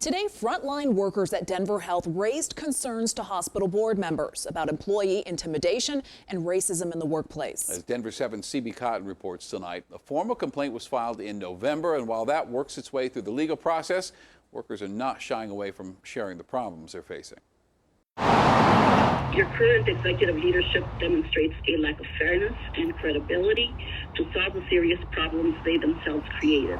Today, frontline workers at Denver Health raised concerns to hospital board members about employee intimidation and racism in the workplace. As Denver 7's CB Cotton reports tonight, a formal complaint was filed in November, and while that works its way through the legal process, workers are not shying away from sharing the problems they're facing. Your current executive leadership demonstrates a lack of fairness and credibility to solve the serious problems they themselves created.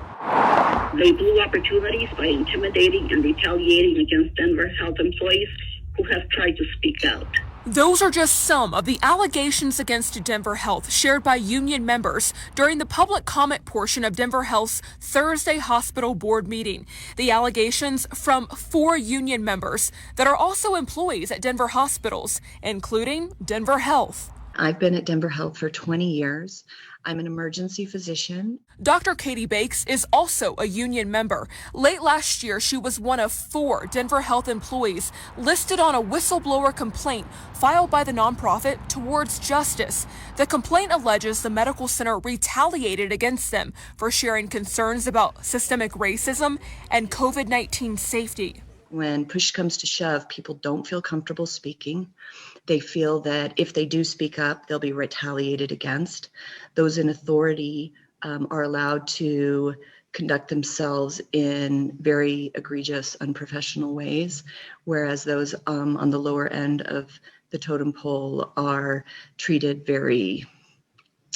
They blew opportunities by intimidating and retaliating against Denver Health employees who have tried to speak out. Those are just some of the allegations against Denver Health shared by union members during the public comment portion of Denver Health's Thursday hospital board meeting. The allegations from 4 union members that are also employees at Denver hospitals, including Denver Health. I've been at Denver Health for 20 years. I'm an emergency physician. Dr. Katie Bakes is also a union member. Late last year, she was one of 4 Denver Health employees listed on a whistleblower complaint filed by the nonprofit Towards Justice. The complaint alleges the medical center retaliated against them for sharing concerns about systemic racism and COVID-19 safety. When push comes to shove, people don't feel comfortable speaking. They feel that if they do speak up, they'll be retaliated against. Those in authority are allowed to conduct themselves in very egregious, unprofessional ways, whereas those on the lower end of the totem pole are treated very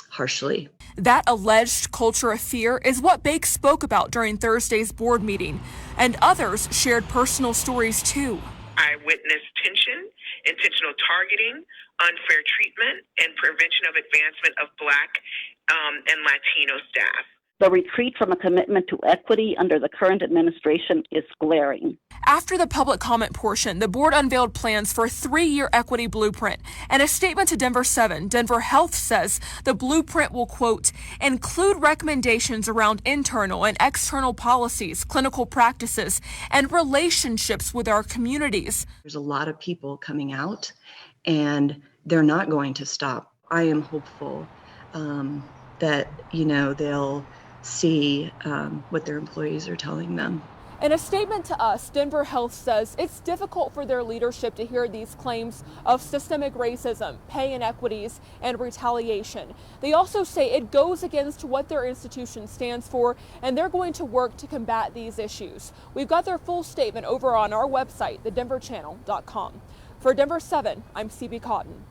harshly. That alleged culture of fear is what Bakes spoke about during Thursday's board meeting, and others shared personal stories too. I witnessed tension, intentional targeting, unfair treatment, and prevention of advancement of Black and Latino staff. The retreat from a commitment to equity under the current administration is glaring. After the public comment portion, the board unveiled plans for a 3-year equity blueprint. And a statement to Denver 7, Denver Health says the blueprint will, quote, include recommendations around internal and external policies, clinical practices, and relationships with our communities. There's a lot of people coming out, and they're not going to stop. I am hopeful that, they'll see what their employees are telling them. In a statement to us, Denver Health says it's difficult for their leadership to hear these claims of systemic racism, pay inequities, and retaliation. They also say it goes against what their institution stands for, and they're going to work to combat these issues. We've got their full statement over on our website, thedenverchannel.com. For Denver 7, I'm CB Cotton.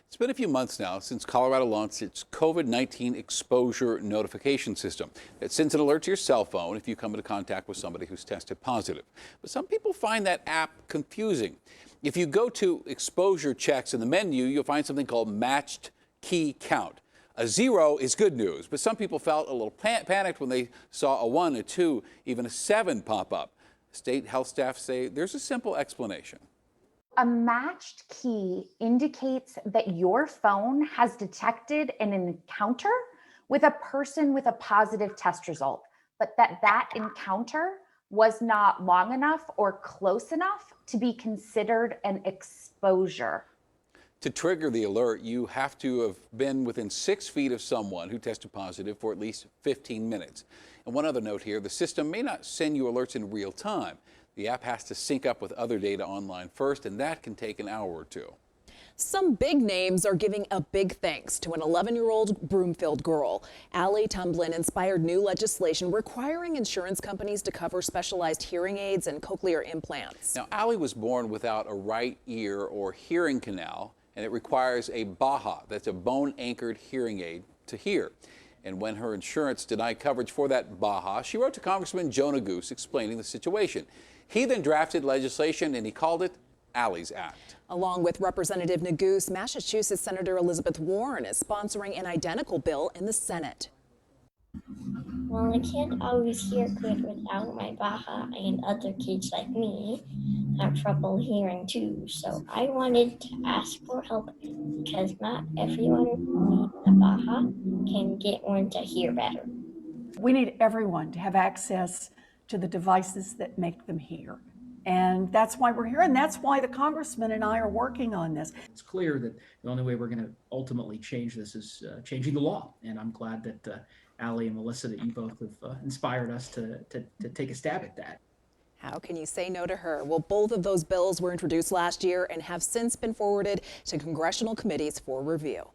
It's been a few months now since Colorado launched its COVID-19 exposure notification system that sends an alert to your cell phone if you come into contact with somebody who's tested positive. But some people find that app confusing. If you go to exposure checks in the menu, you'll find something called matched key count. A 0 is good news, but some people felt a little panicked when they saw a 1, a 2, even a 7 pop up. State health staff say there's a simple explanation. A matched key indicates that your phone has detected an encounter with a person with a positive test result, but that encounter was not long enough or close enough to be considered an exposure. To trigger the alert, you have to have been within 6 feet of someone who tested positive for at least 15 minutes. And one other note here, the system may not send you alerts in real time. The app has to sync up with other data online first, and that can take an hour or 2. Some big names are giving a big thanks to an 11-year-old Broomfield girl. Allie Tumblin inspired new legislation requiring insurance companies to cover specialized hearing aids and cochlear implants. Now, Allie was born without a right ear or hearing canal, and it requires a BAHA, that's a bone-anchored hearing aid, to hear. And when her insurance denied coverage for that BAHA, she wrote to Congressman Joe Neguse explaining the situation. He then drafted legislation, and he called it Allie's Act. Along with Representative Neguse, Massachusetts Senator Elizabeth Warren is sponsoring an identical bill in the Senate. Well, I can't always hear good without my BAHA, and other kids like me have trouble hearing too. So I wanted to ask for help because not everyone who needs a BAHA can get one to hear better. We need everyone to have access to the devices that make them hear. And that's why we're here, and that's why the congressman and I are working on this. It's clear that the only way we're going to ultimately change this is changing the law. And I'm glad that Allie and Melissa, that you both have inspired us to take a stab at that. How can you say no to her? Well, both of those bills were introduced last year and have since been forwarded to congressional committees for review.